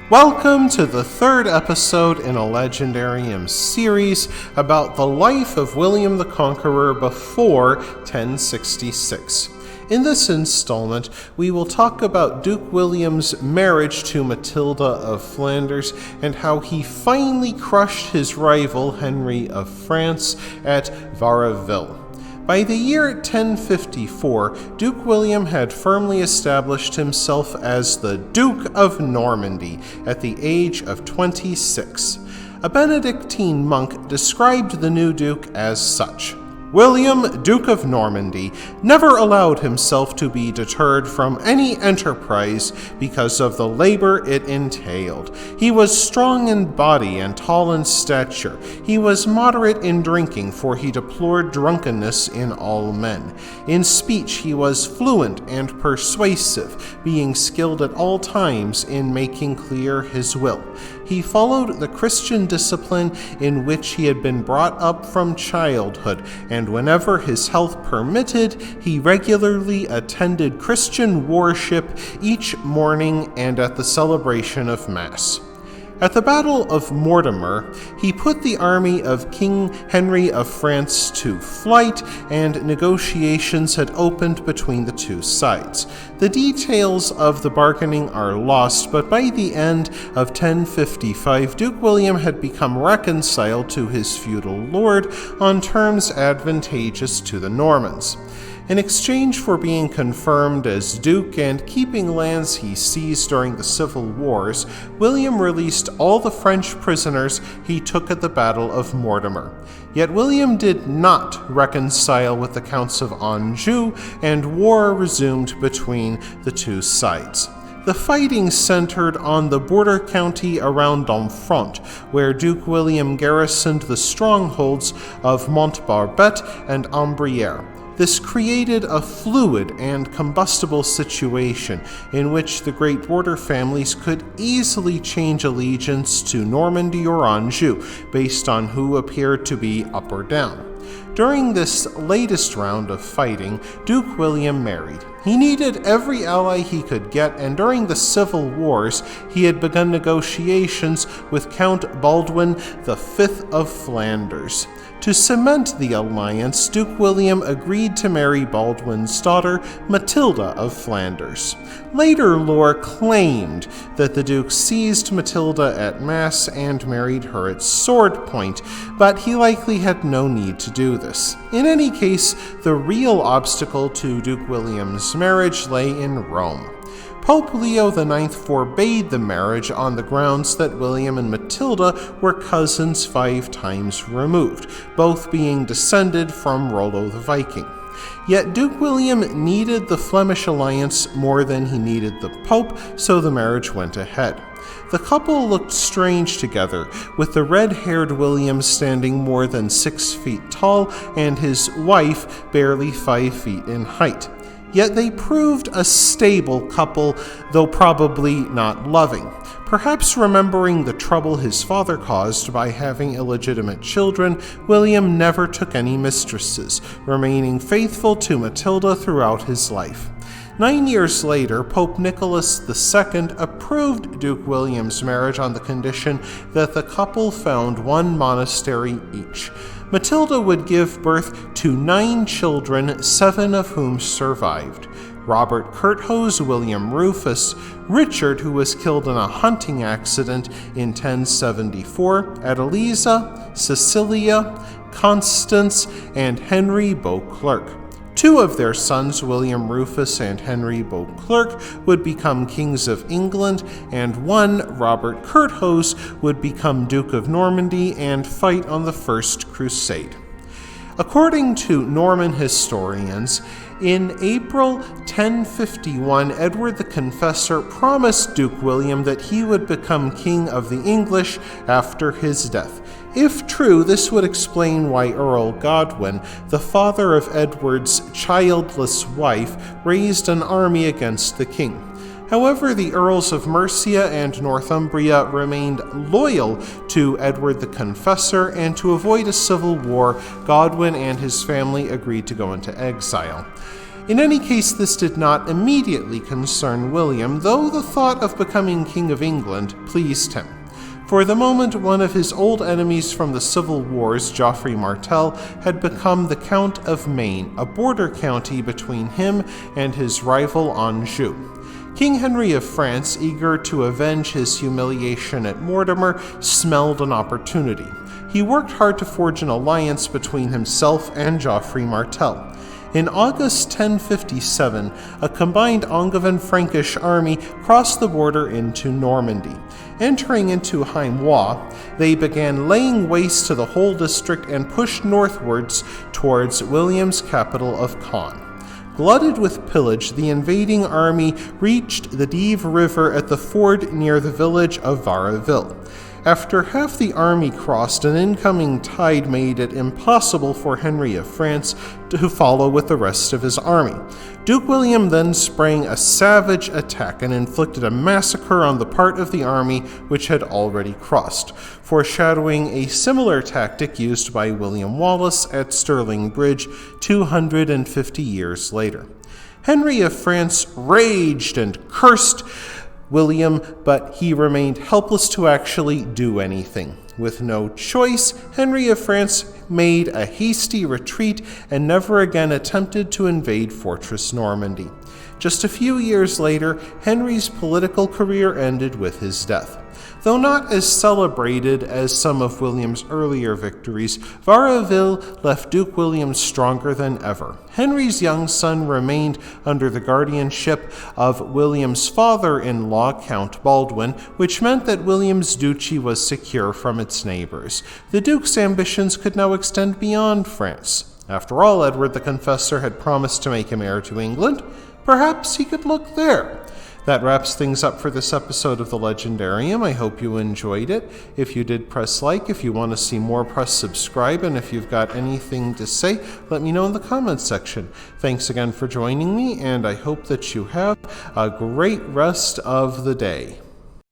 Welcome to the third episode in a Legendarium series about the life of William the Conqueror before 1066. In this installment, we will talk about Duke William's marriage to Matilda of Flanders and how he finally crushed his rival Henry of France at Varaville. By the year 1054, Duke William had firmly established himself as the Duke of Normandy at the age of 26. A Benedictine monk described the new duke as such. William, Duke of Normandy, never allowed himself to be deterred from any enterprise because of the labor it entailed. He was strong in body and tall in stature. He was moderate in drinking, for he deplored drunkenness in all men. In speech he was fluent and persuasive, being skilled at all times in making clear his will. He followed the Christian discipline in which he had been brought up from childhood, and whenever his health permitted, he regularly attended Christian worship each morning and at the celebration of Mass. At the Battle of Mortimer, he put the army of King Henry of France to flight, and negotiations had opened between the two sides. The details of the bargaining are lost, but by the end of 1055, Duke William had become reconciled to his feudal lord on terms advantageous to the Normans. In exchange for being confirmed as Duke and keeping lands he seized during the Civil Wars, William released all the French prisoners he took at the Battle of Mortimer. Yet William did not reconcile with the Counts of Anjou, and war resumed between the two sides. The fighting centered on the border county around Domfront, where Duke William garrisoned the strongholds of Montbarbet and Ambrières. This created a fluid and combustible situation in which the great border families could easily change allegiance to Normandy or Anjou based on who appeared to be up or down. During this latest round of fighting, Duke William married. He needed every ally he could get, and during the Civil Wars, he had begun negotiations with Count Baldwin V of Flanders. To cement the alliance, Duke William agreed to marry Baldwin's daughter, Matilda of Flanders. Later lore claimed that the Duke seized Matilda at Mass and married her at sword point, but he likely had no need to do this. In any case, the real obstacle to Duke William's marriage lay in Rome. Pope Leo IX forbade the marriage on the grounds that William and Matilda were cousins 5 times removed, both being descended from Rollo the Viking. Yet Duke William needed the Flemish alliance more than he needed the Pope, so the marriage went ahead. The couple looked strange together, with the red-haired William standing more than 6 feet tall and his wife barely 5 feet in height. Yet they proved a stable couple, though probably not loving. Perhaps remembering the trouble his father caused by having illegitimate children, William never took any mistresses, remaining faithful to Matilda throughout his life. 9 years later, Pope Nicholas II approved Duke William's marriage on the condition that the couple found one monastery each. Matilda would give birth to 9 children, 7 of whom survived. Robert Curthose, William Rufus, Richard, who was killed in a hunting accident in 1074, Adeliza, Cecilia, Constance, and Henry Beauclerc. 2 of their sons, William Rufus and Henry Beauclerc, would become kings of England, and 1, Robert Curthose, would become Duke of Normandy and fight on the First Crusade. According to Norman historians, in April 1051, Edward the Confessor promised Duke William that he would become king of the English after his death. If true, this would explain why Earl Godwin, the father of Edward's childless wife, raised an army against the king. However, the Earls of Mercia and Northumbria remained loyal to Edward the Confessor, and to avoid a civil war, Godwin and his family agreed to go into exile. In any case, this did not immediately concern William, though the thought of becoming King of England pleased him. For the moment, one of his old enemies from the Civil Wars, Geoffrey Martel, had become the Count of Maine, a border county between him and his rival Anjou. King Henry of France, eager to avenge his humiliation at Mortimer, smelled an opportunity. He worked hard to forge an alliance between himself and Geoffrey Martel. In August 1057, a combined Angevin-Frankish army crossed the border into Normandy. Entering into Haimois, they began laying waste to the whole district and pushed northwards towards William's capital of Caen. Glutted with pillage, the invading army reached the Dive River at the ford near the village of Varaville. After half the army crossed, an incoming tide made it impossible for Henry of France to follow with the rest of his army. Duke William then sprang a savage attack and inflicted a massacre on the part of the army which had already crossed, foreshadowing a similar tactic used by William Wallace at Stirling Bridge 250 years later. Henry of France raged and cursed William, but he remained helpless to actually do anything. With no choice, Henry of France made a hasty retreat and never again attempted to invade Fortress Normandy. Just a few years later, Henry's political career ended with his death. Though not as celebrated as some of William's earlier victories, Varaville left Duke William stronger than ever. Henry's young son remained under the guardianship of William's father-in-law, Count Baldwin, which meant that William's duchy was secure from its neighbors. The Duke's ambitions could now extend beyond France. After all, Edward the Confessor had promised to make him heir to England. Perhaps he could look there. That wraps things up for this episode of The Legendarium. I hope you enjoyed it. If you did, press like. If you want to see more, press subscribe. And if you've got anything to say, let me know in the comments section. Thanks again for joining me, and I hope that you have a great rest of the day.